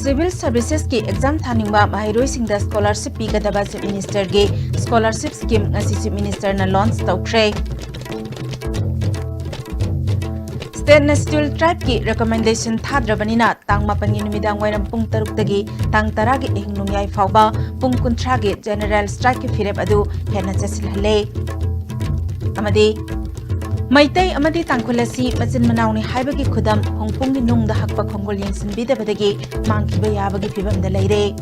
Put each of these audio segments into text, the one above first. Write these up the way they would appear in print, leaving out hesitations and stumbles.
Civil Services ki exam thaningba mahairoi singda scholarship pigadaba Chief Minister ge scholarship scheme ngasi Chief Minister na launch tawkhre. State National Tribe ki recommendation thadrabanina tang mapan gi numidang wairam pung 6 tagi tang 10 gi ehnungyai fawba pung 30 gi general strike ki firep adu hena chasilhale. Amadi Maitai amadi tangkulasi macin manawni haibagi khudam hongpungi nungda hakpa khongol yengsin bidabadagi mangkiba yabagi fibamda leire.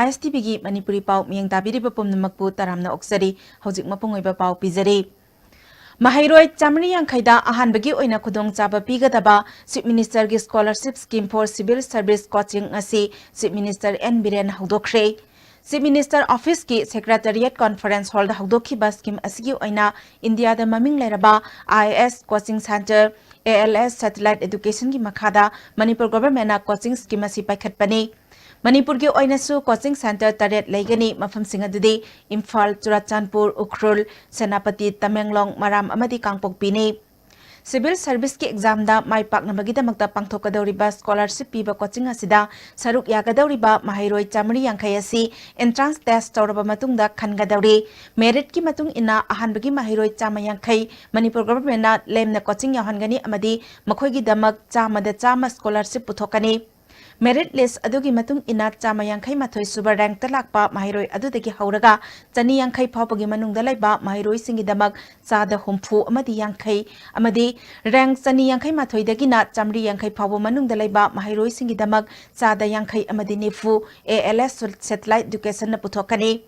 ISTB gi Manipuri pau miyang tabiriba pumnamakpu taramna oksari hojik mapungoiba pau pizari. Mahairoi chamri yangkhaida ahanbagi oina khudong chaba pigadaba Chief Minister gi scholarship scheme for civil service coaching asi Chief Minister N Biren haudokhre. Chief Minister Office ki Secretariat Conference Hall da haudoki ba scheme asigi oina India da maming leraba IAS coaching center ALS satellite education gi makhada Manipur government na coaching scheme asi paikhatpani. Manipur gi oina su coaching center taret leigani mafam singadudi Imphal Churachandpur Ukhrul Senapati Tamenglong Maram amadi Kangpokpi ni. Civil Service ki exam da mai paknabagidamagta pangthokadawriba scholarship piba coaching asida saruk yagadawriba mahairoi chamri yangkhai asi entrance test tawraba matungda khangadawri merit ki matung ina ahanbagi mahairoi chama yangkhai Manipur government na lemna coaching yahangani amadi makhoi gi damak chama da chama scholarship puthokani. Merit list adugi matung ina chama yangkhai mathoi suba rank talakpa mahairoi adudagi hauraga chani yangkhai phawpagi manungda laiba mahairoi singi damak chada humfu amadi yangkhai amadi rank chani yangkhai mathoi dagina chamri yangkhai phawbo manungda laiba mahairoi singi damak chada yangkhai amadi nifu ALS satellite education na puthokani.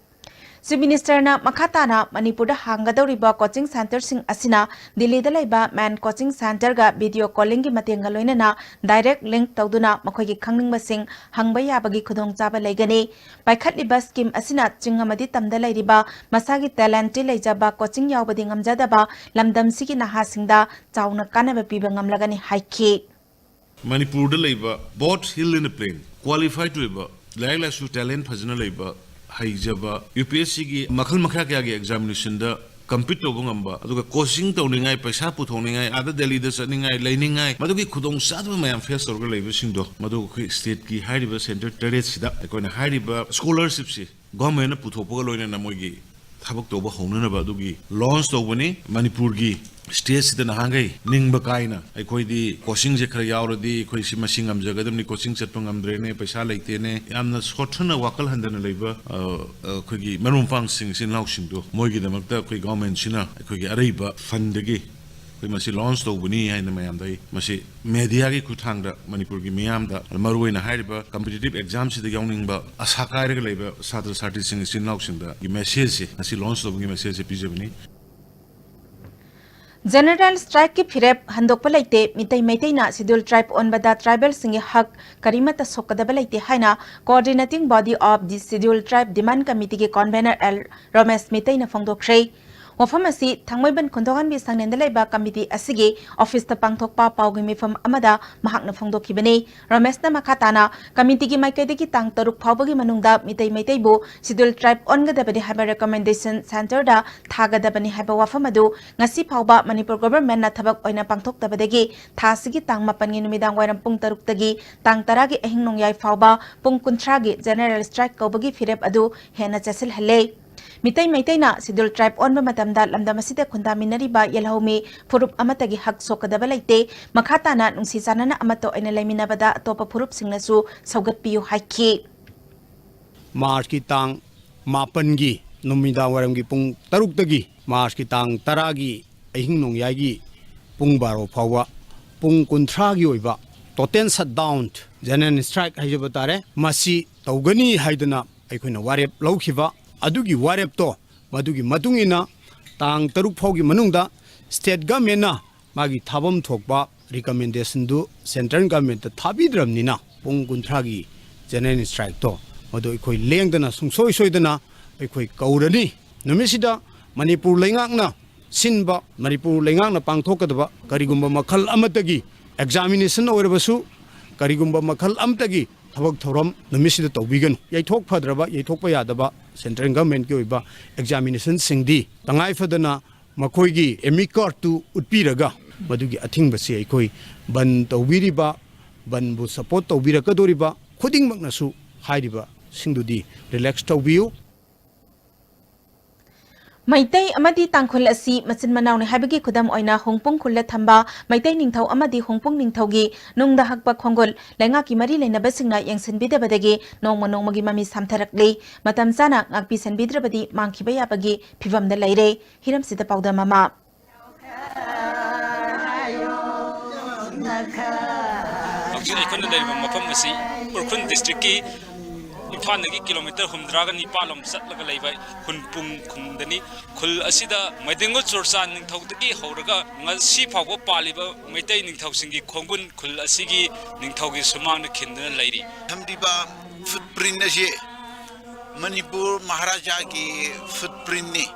Chief Minister na makhatana Manipur da hangadawriba coaching center sing asina Delhi da laiba man coaching center ga video calling gi matenga loinana direct link tawduna makhoi gi khangningba sing hangba yabagi khudong chaba leigani paikhatliba scheme asina chingamadi tamda lairiba masagi talent leijaba coaching yawbadi ngamjadaba lamdam sigi naha singda chauna kanaba piba ngamlagani haiki. Manipur da laiba both hill in the plain qualified to ba laila su talent phajna laiba haijaba UPSC gi makhal makha kya gi examination da compete tobung amba aduga coaching tawningai paisa puthongningai ada Delhi da saningai leiningai madugi khudong sadwa mayam face torga leiba singdo madu state ki hairiba center terrace sida ekona hairiba scholarship si government na puthopaga loina na moigi thabak toba honna ba adugi launch tobani Manipur gi state sida nahangai ningba kaina aikoi di coaching je khara yauradi khoi si masing amjagadam ni coaching chatpang amdre ne paisa leite ne yamna sothna wakal handana leiba khoi gi marum pang sing sin lau sing do moi gi damakta khoi government sina khoi gi araiba fund gi khoi masi launch to buni haina mayam dai masi media gi kuthang da Manipur gi miyam da maruina hairiba competitive exam sida yawning ba asakar gi leiba sadra sati sing sin lau sing da gi message masi launch to gi message pijabni. General strike ki firep handokpa laite mitai maitai na scheduled tribe on bada tribal singi hak karimata sokadaba laite haina coordinating body of the scheduled tribe demand committee ki convener L Ramesh mitai na phongdokre wafam asi thangmoiban khondogan bi sangnenda laiba committee asigi office ta pangthokpa pawgi mifam amada mahakna phongdokhibani Ramesh na makhatana committee ki maikaide ki tang taruk phawbagi manungda mitai maitai bu scheduled tribe on gadabadi haba recommendation center da thagadabani haba wafam adu ngasi phawba Manipur government na thabak oina pangthoktabadagi thasigi tang 8 gi numidang wairam pung 6 tagi tang 10 gi ahing nongyai phawba pung 30 gi general strike kawbagi firep adu hena chasil hale. Mitai maitai na scheduled tribe on ba matamda lamdam asida khundaminari ba yelhaumi furup amatagi hak sokadaba laite makhatana nungsi chanana amato aina laiminabada atopa furup singnasu saugat piyu haiki. March ki tang 8 gi numida waram gi pung 6 tagi March ki tang 10 gi ahing nongyai gi pung 12 phawa pung 30 gi oiba total shutdown general strike haijaba tare masi tawgani haidana aikoina warep lawkhiba adugi warep to madugi matungina tang 6 phawgi manungda state government na magi thabam thokba recommendation du central government thabidramnina pung 30 gi general strike to madu ikoi lengdana sungsoi soidana ikoi kaurani numisida Manipur lengakna sinba Manipur lengakna pangthokadaba karigumba makhal amatagi examination oirabasu karigumba makhal amtagi thabak thoram numisida tawbigan yaithok phadraba yaithokpa yadaba central government ki oiba examination singdi tangai phadana makhoi gi emi card tu utpiraga मदुगी अथिंगबसे अखोई बन तौबिरिबा बनबु support तौबिरकदोरिबा खुदिंगमकनसु हाइरिबा सिंगदुदी relax तौबियु Maitai amadi tangkhul asi machin manaw ni habigi khudam oina hongpung khulla thamba maitai ningthau amadi hongpung ningthaugi nungda hakpa khongol lenga ki mari leinaba singna yangsin bidabadagi nongma nongmagi mami samtharakli matam chana ngakpi san bidrabadi mangkhiba yabagi phibamda leire hiram sida pawda mama Actually, I mafam asi urkun district ki imphal nagi kilometer humdraga ni palom satlaga leibai hunpung khundani khul asida maidingo chorsa ningthaudagi horaga ngasi phawba paliba maitai ningthau singi khongun khul asigi ningthaugi sumang khindana leiri thamdiba footprint ase manipur maharaja ki footprint ni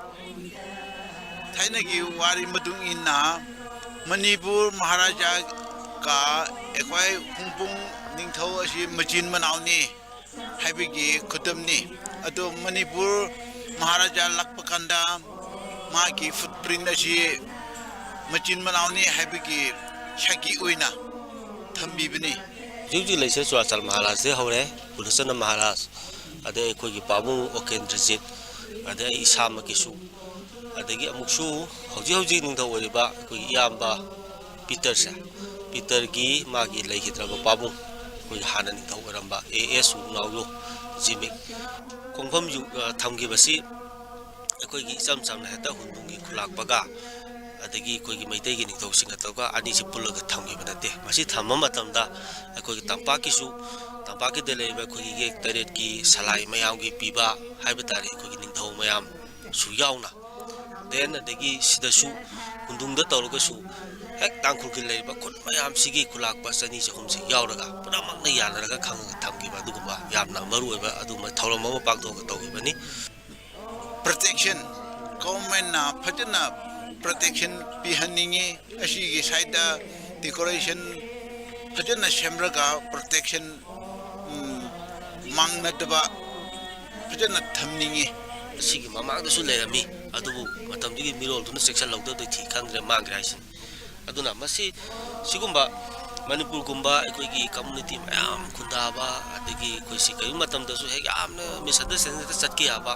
thaina gi wari madung inna manipur maharaja ka ekwai hungpung ningthau ase machin manaw ni haibigi kudam ni ado manipur maharaja lakpakanda ma ki footprint ase machin manaw ni haibigi shaki oina thambibani Juju laisa suasal mahalas de hore urusan mahalas ada koi gi pabu okendrizit ada isama kisu ada gi amuksu hoji ning thaw riba koi yamba Peter gi magi lai hidraba pabu koi hana ning thaw ramba ASU nawlo jimik kongfam ju thamgi basi koi gi sam na hata hundungi khulak baga adagi koi gi maitai gi ning thaw singa tawga ani si pulaga thamgi banate masi thamma matamda koi tampa kisu tampa ki dele ba koi gi taret ki salai mayam gi piba haibatari koi gi ning thaw mayam su yauna then adagi sida su hundungda tawga su hek tangkhul ki leiba khut mayam sigi kulak ba sani se humsi yauraga punamak na yanaraga khanga thamgi ba dugumba yamna maru ba aduma thawlam ma pak do tawgi bani protection government na phajana protection pihaningi asigi side decoration phajana semraga protection mangna daba phajana thamningi sigi mamang da su lerami adubu matamdigi mirol duna section lawda de thi khangre mangre haisin aduna masi sigumba manipur gumba ekoi gi community mayam khundaba adagi koi si kai matam da su he yamna misada sen da satki aba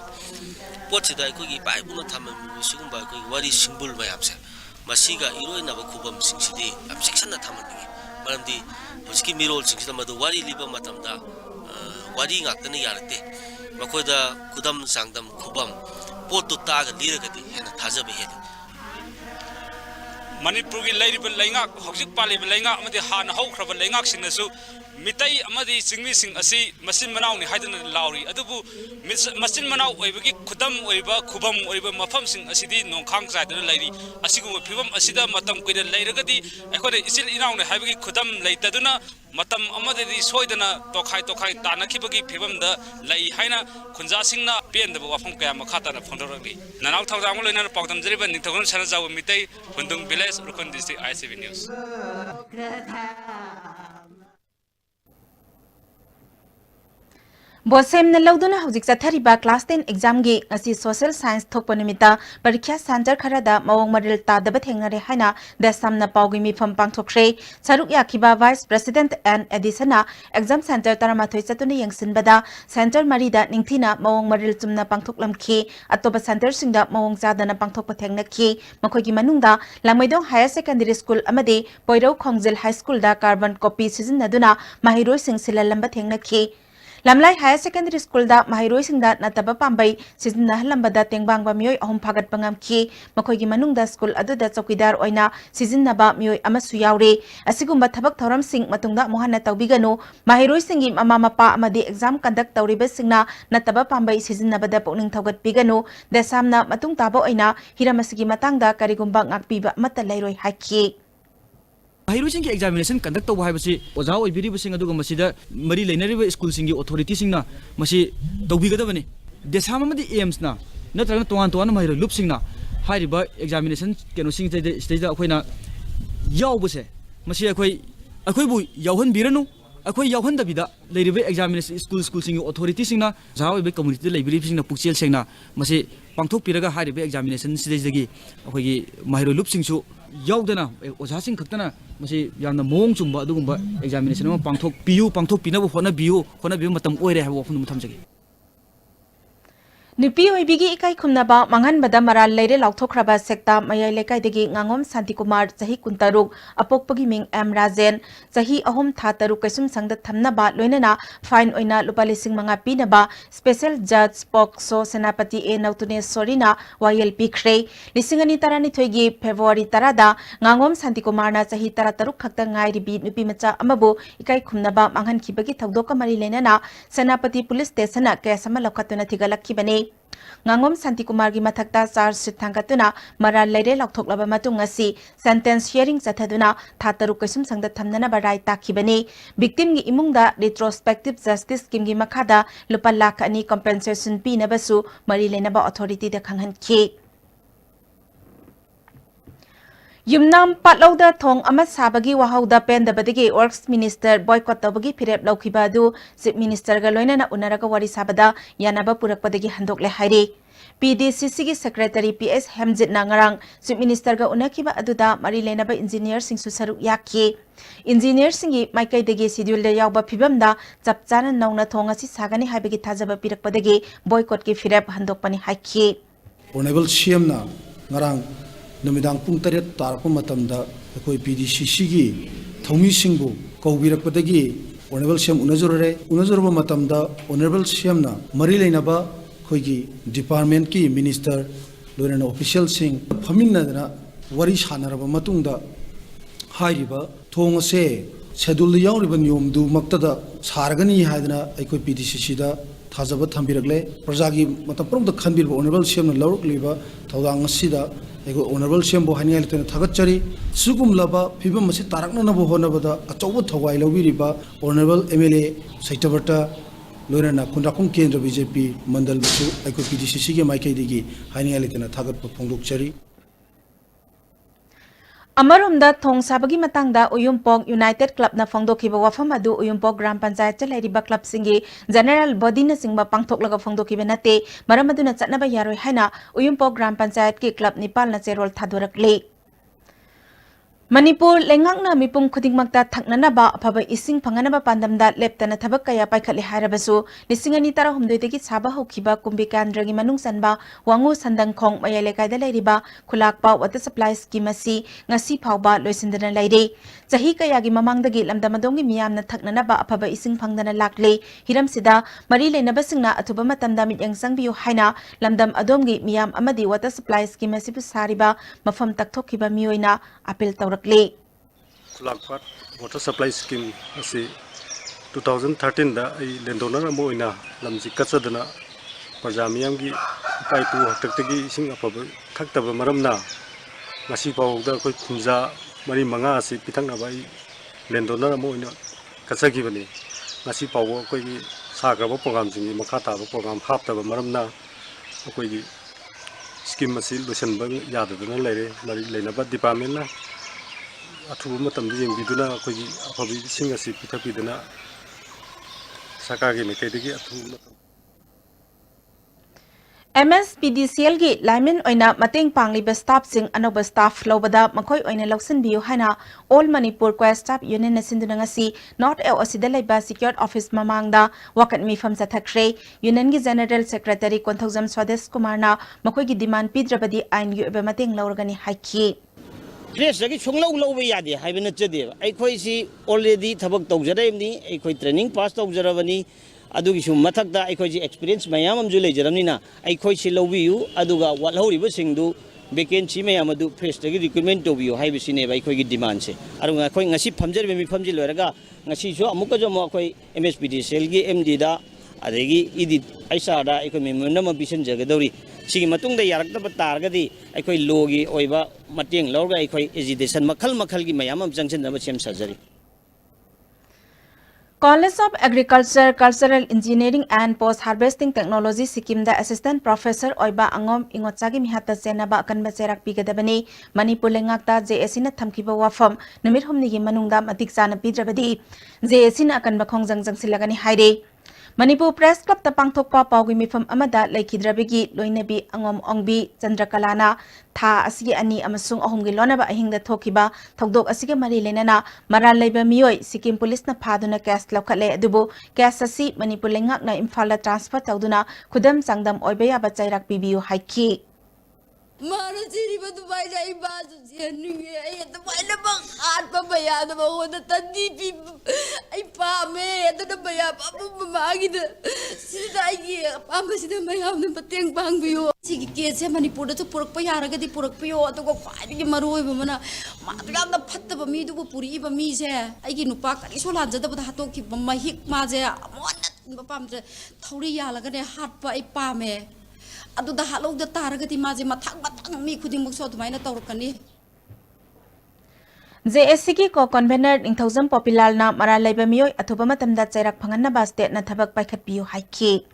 pochida ekoi gi bai buna thamam sigumba ekoi wari singbul mayam se masiga iroina ba khubam singsidi am section na thamani maramdi hoski mirol singsida madu wari liba matam da wari ngaktani yarate makoida kudam sangdam khubam potu taga liragadi hena thajabe he Manipur ki lairiba laingak hojik paliba laingak amadi hana haukraba laingak sinasu mitai amadi singmi sing asi masin manaw ni haidana lauri adubu masin manaw oibagi khudam oiba khubam oiba mafam sing asidi nongkhang saidana lairi asigu phibam asida matam koida lairagadi ekode isil inaw ni haibagi khudam leitaduna matam amadadi soidana tokhai tanakhibagi phibamda lai haina khunja singna pendaba wafam kaya makhatana phondoragi nanaw thawjang loina pawdam jariba ningthagon sana jaw mitai hundung village urkon district ICV news Bosem na lauduna hojik chathariba class 10 exam gi asi social science thokpa nimita parikha center kharada mawong maril tadaba thengnare haina desamna pawgi mifam pangthokre charuk yakhiba vice president and adisana exam center taramathoi chatuni yengsinbada center marida ningthina mawong maril chumna pangthoklamkhi atoba center singda mawong chadana pangthokpa thengnakhhi makhogi manungda langmaidong higher secondary school amadi poirau khongjel high school da carbon copy sizinaduna mahiroi sing silalamba thengnakhhi Lamlai Higher Secondary School da mahiroi singda nataba pambai sizna halambada tengbangba mioi ahum phagat pangam ki makhoigi manungda school aduda chokidar oina sizinaba mioi amasu yaure asigumba thabak thoram sing matungda mohana tawbiganu mahiroi singi mama mapa amadi exam conduct tawriba singna nataba pambai sizinabada pokning thogat piganu desamna matung taba oina hiramasigi matangda karigumba ngakpiba mata lairoi haki Mahiroi ki examination conduct to hai basi oja oi biri basing aduga masida mari leinariba school singi authority singna masi tawbigadabani desama madi aims na natraga toan mahiroi loop singna hairiba examination keno sing stage da akoina yawbase masi akoi bu yawhan biranu akoi yawhan da bida leiriba examination school singi authority singna ja oi be community library singna pukchel singna masi पांथोक examination सिदगी महरो लुपसिंगसु यावदना ओझासिंग खक्तना मसी यामना मोंग चुंबा अदुगुंबा एग्जामिनेशन पांथोक पिनबो होनबियो मतम ओइरे हाबो वफुन थमजगी नुपी ओइबिगी इकाई खुमनबा मंगनबदा मराल लेरे लाउथोख्रबा सेक्ता मयाई लेकाइदगी nganगom शांति कुमार चाही कुंतरुक अपोकपगी मिंग एम राजेन चाही अहोम था तरुक कैसुम संगद थमनबा लोइनना फाइन ओइना लुपा लिसिंग मंगा पीनबा स्पेशल जज पोक्सो सेनापति ए नौतुने सोरिना वायल पिख्रे लिसिंग अनि तरानी थोइगी फेब्रुवारी तरादा nganगom शांति कुमारना चाही तरा तरुक खक्ता ngairibi नुपी मचा अमबो इकाई खुमनबा मंगन खिबगी थौदोक मरी लेनना सेनापति पुलिस स्टेशन केस अमा लखतुना थिगलखिबने nganगom शांति कुमार की मथक्ता चार्ज शीट थांगतुना मराल लेरे लाउथोक्लबा मतुंग असि सेंटेंस हियरिंग चथदुना था तरुक कैसुम संगद थमनना बराय ताखिबने विक्टिम की इमुंगदा रिट्रोस्पेक्टिव जस्टिस स्कीम की मखादा लुपा लाख अनि कंपेंसेशन पीनबसु मरी लेनबा अथॉरिटी दा खंगहनखि युमनाम पाटलौदा थोंग अमा साबगी वाहौदा पेंदबदगी वर्क्स मिनिस्टर बॉयकॉट तबगी फिरेप लौखिबा अदु चीफ मिनिस्टर गा लोइनना उनरगा वारी साबदा यानाबा पुरकपदगी हंदोकले हाइरे पीडीसीसी की सेक्रेटरी पीएस हेमजित नांगरांग चीफ मिनिस्टर गा उनखिबा अदुदा मरी लेनबा इंजीनियर सिंह सुसरु याखि इंजीनियर सिंगी माइकैदगी शेड्यूल दे यावबा फिबमदा चपचाना नौना थोंग असि सागनी हाइबगी थाजबा पिरकपदगी बॉयकॉट की फिरेप हंदोकपनि हाइखि ऑनरेबल सीएम ना ngarang numitang pung taret tarpo matamda akoi PDCC gi thomi singbu kawbirakpadagi honorable CM unajurba matamda honorable CM na mari leinaba khoigi department ki minister loina official sing phaminna wari sanaraba matungda hairiba thong se schedule yauriba niyom du maktada sargani haidana akoi PDCC da थाजब थम्बिरगले प्रजागी मतलब प्रमुख खनबिरबो honourable CM न लौरकलिबा थौदांग सिदा एगो honourable CM बो हानियाल तेन थागतचरी सुगुम लबा फिबम मसे तारकननबो होनबदा अचौबो थवाइ लौबिरिबा honourable MLA सैतबर्ता लोरना कुंडाकुम केंद्र बीजेपी मंडल बसु एको पीडीसीसी के माइकैदिगी हानियाल तेन थागत फोंदोकचरी अमरोमदा थोंग साबगी मतंगदा उयुमपोक यूनाइटेड क्लब ना फोंदोखिबा वफम अदु उयुमपोक ग्राम पंचायत च लेरिबा क्लब सिंगी जनरल बॉडी न सिंगबा पांगथोकलगा फोंदोखिबा नते मरम अदुना चटनबा यारोय हाइना उयुमपोक ग्राम पंचायत की क्लब निपाल न चेरोल थादोरकले मणिपुर लेंगांगना मिपुम खुदिंगमक्ता थकननबा अफबा इसिंग फंगनबा पांदमदा लेप्तना थबक कया पाइखले हायरबसु लिसिंगनी तारा हुमदोइदगी साबा हौखिबा कुंबी केंद्रगी मनुंग सनबा वांगु संदंगखोंग मयालेकाइदा लेरिबा खुलाकपा वाटर सप्लाई स्कीम असि ngasi फावबा लोइसिंदना लाइरे चाही कयागी ममांगदगी लमदमदोंगी मियामना थकननबा अफबा इसिंग फंगदना लाकले हिरमसिदा मरी लेनबसिंगना अथुबा मतमदा मित्यंग संगबियो हाइना लमदम अदोमगी मियाम अमदी वाटर सप्लाई स्कीम असि सारिबा मफम तकथोखिबा मियोइना अपील तौर खुलाकपाट वाटर सप्लाई स्कीम असी 2013 दा आई लेंडोनर अमो इना लमजी कचदना प्रजा मियामगी पाइपु हक्तक्तगी इसिंग अफब खक्तब मरमना ngasi pawda koi khunja mari manga asi pitangna bai लेंडोनर Amo इना कचगी बने ngasi pawo koi gi sagraba program jingi makha taba program haptaba मरमना koi gi scheme असी लोसनबा याददना लेरे मरि लेनबा डिपार्टमेंट ना अथुब मतम जेंबिदुना अखोगी अफबि सिंग असि पिथपिदना सरकारगी मेकैदगी अथुब MSPDCL की लाइमन ओइना मतेंग पांगलिबा स्टाफ सिंग अनोबा स्टाफ लौबदा मखोय ओइना लौसनबियो हाइना ऑल मणिपुर क्वेस्ट स्टाफ यूनियन नसिंदुना ngasi नॉर्थ ए ओसिदा लेबा सिक्योर्ड ऑफिस ममांगदा वकत मिफम चथखरे यूनियन की जनरल सेक्रेटरी कोंथौजम स्वदेश कुमारना मखोय की डिमांड पिद्रबदी आइन की ओबा मतेंग लौरगनी हाइखि फ्रेश लगी सुंगलौ लौबा यादे हाइबे नचदेबा अखोइसी ऑलरेडी थबक तौजरेबनी अखोइ ट्रेनिंग पास तौजरबनी अदुगी सुम मथकदा अखोइजी एक्सपीरियंस मयाम अमजु लेजरमनिना अखोइसी लौबियु अदुगा वालहौरिबा सिंगदु वेकेंसी मयाम अदु फ्रेश लगी रिक्रूटमेंट तौबियु हाइबसिनेबा अखोइगी डिमांड से अरुगा अखोइ ngasi फमजरबे मी फमजि लोरगा ngasi सो अमुक जमो अखोइ MSPDCL गी MD दा अदेगी इदि ऐसा दा अखोइ मेमोरेंडम बिसन जगदौरी सिगी मतुंगदा यारकदब तारगदी अखोइ लोगी ओइबा मतेंग लौरगा अखोइ एजुकेशन मखल मखल की मयाम अम जंगसन सेम सर्जरी College of Agriculture, Cultural Engineering and Post Harvesting Technology Sikkim da Assistant Professor Oiba Angom Ingotsagi Mihata Senaba Akanba Cherak Pigadabani Manipur Lengakta JSC na thamkiba wafam numit humni gi manungda matik chana pidrabadi JSC na akanba khongjang jangsilagani haire Manipur Press Club ta pangthokpa pawgi mifam amada laikhidrabigi loinabi angom ongbi Chandrakalana tha asigi ani amasung ahumgi lonaba ahingda thokiba thokdok asigi mari lenana maral leiba miyoi Sikkim Police na phaduna case lokhale adubu case asi Manipur lengak na Imphal transfer tawduna khudam sangdam oiba yaba chairak pibiu haiki Mana sini batu bayi saya basu sini, ayah tu bayi nampak apa bayar tu bawa tu tadi pi, ayah pame, tu dah bayar apa memagi tu, sini lagi apa sini bayar tu peteng bang bio. Sigi kes Manipur tu puruk bayar agak di puruk bio, tu kau faham ke maruai bagaimana, mak tu kan dapat tu bami tu puri bami saya, ayah nupak kali solat jada pada hatu ki bamahik maja, monat bapam tu, thori ya laga deh hat pa ayah pame. Adu dah halong dah target imaje mathak mi khuding muk so thumai na tawrakani JSC ki ko convener ingthausam popular na maral leiba miyoi athuba matamda chairak phangan na ba state na thabak paikhat piu haiki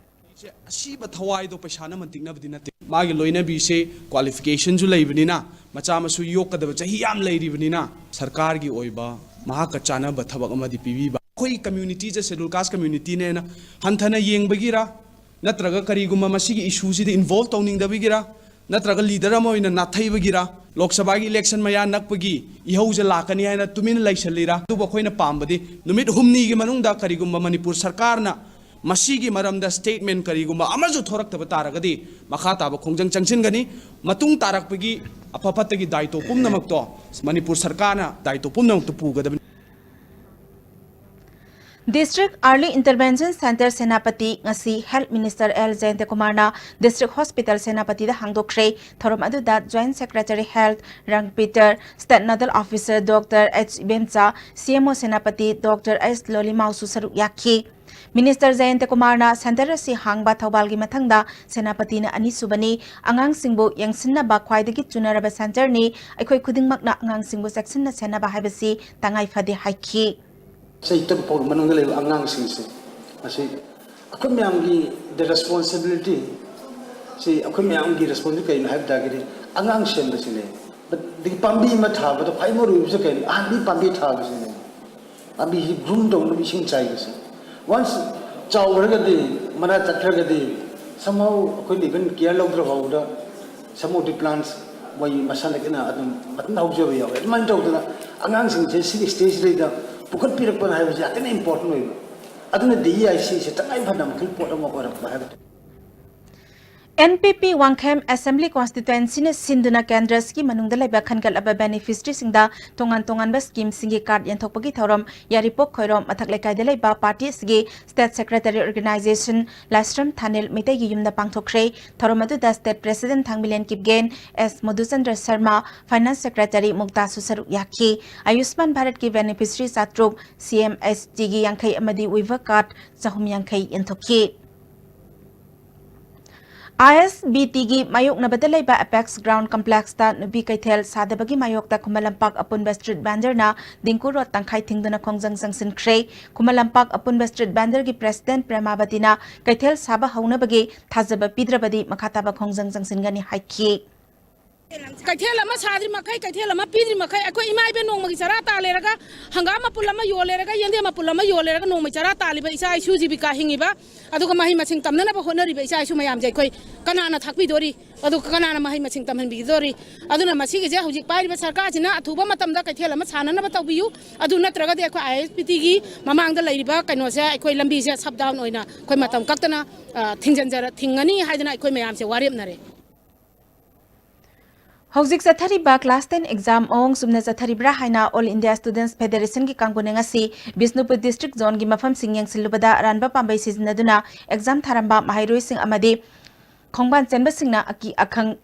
asi ba thawai do paisa na mantik na bdi na te magi loina bi se qualification ju leibani na macha masu yok kadaba chahi yam leiri bani na sarkar gi oiba maha ka chana ba thabak amadi pibi ba khoi community je schedule caste community ne na hanthana yeng bagira natraga kariguma masigi issue si involve tawning dabigira natraga leader amo ina nathai bagira lok sabha gi election maya nakpagi ihauja lakani haina tumin laisalira tu ba khoina pambadi numit humni gi manungda kariguma Manipur sarkar na masigi maramda statement kariguma amaju thorak ta taragadi makha ta ba khongjang changsin gani matung tarak pagi apapatagi daito pumnamak to Manipur sarkar na daito pumnamak tu pugadabani District Early Intervention Center Senapati ngasi Health Minister L. Jayant Kumar na District Hospital Senapati da hangdokre thorom adu da Joint Secretary Health Rang Peter State Nodal Officer Dr. H. Bencha CMO Senapati Dr. S. Lolimau Susaru Yaki Minister Jayant Kumar na center si hangba thawbal gi mathangda Senapati na ani subani angang singbu yangsinna ba khwaidagi chunaraba center ni aikhoi khudingmak na angang singbu section na senaba haibasi tangai phade haiki Saya tempur menunggu angang sing se. Masih aku mengambil the responsibility. Si aku mengambil responsibility kain have dagiri angang sih macam ni. But di pambi matha, but pai moru bisa kain di pambi tha macam ni. Abi room dong nabi sing cai macam. Once caw harga di mana cakar harga di somehow aku ni kan kia log terbawa dah. Somehow the plants wai masalah kena adem matna hujau ya. Mana tahu tu na angang sing je stage ni dah. Bukan pirak pun harus jadi ni important ni. Adanya dia isi setengah pada mungkin pot orang orang bahaya. NPP Wangkhem Assembly Constituency ne Sinduna Kendras ki manungda laiba khangal aba beneficiary singda tongan ba scheme singi card yanthokpagi thorom yaripok khoirom mathak lekai de laiba party sigi State Secretary Organization Lastram Thanil Mitai gi yumda pangthokre thorom adu da State President Thangmilen Kipgen S Madhuchandra Sharma Finance Secretary Mukta Susaru Yaki Ayushman Bharat ki beneficiary satruk CMSG gi yankhai amadi Weaver card chahum yankhai yanthokki ISBT gi mayok na badalay ba Apex Ground Complex ta nubi kaithel sadabagi mayok ta Kumalampak Apunba Street Banner na dingkuro tangkhay tingdo na kongjang sangsin kre Kumalampak Apunba Street Banner gi President Premabati na kaithel saba hauna bagi thazaba pidrabadi makataba kongjang sangsin gani haiki Kaithel ama sadri makai kaithel ama pidri makai ako imai be nong magi chara ta leraga hangama pulama yo leraga yende ma pulama yo leraga nong magi chara ta liba isa isu jibi ka hingiba aduga mahi macing tamna na ba honari ba isa isu mayam jai koi kanana thakbi dori adu kanana mahi macing tamhan bi dori aduna masi ge ja hujik pai ba sarkar china athuba matam da kaithel ama chana na ba tawbiyu adu natraga de ko ISPT gi mamang da leiriba kaino se koi lambi se sub down oina koi matam kaktana thingjanjara thingani haidana koi mayam se warem nare Hojik Sathari ba class 10 exam ong sumna Sathari bra haina All India Students Federation ki kangkuneng asi Bisnupur District Zone gi mafam singyang silubada ranba pambai siznaduna exam tharamba mahairoi sing amadi khongban chenba singna aki akhang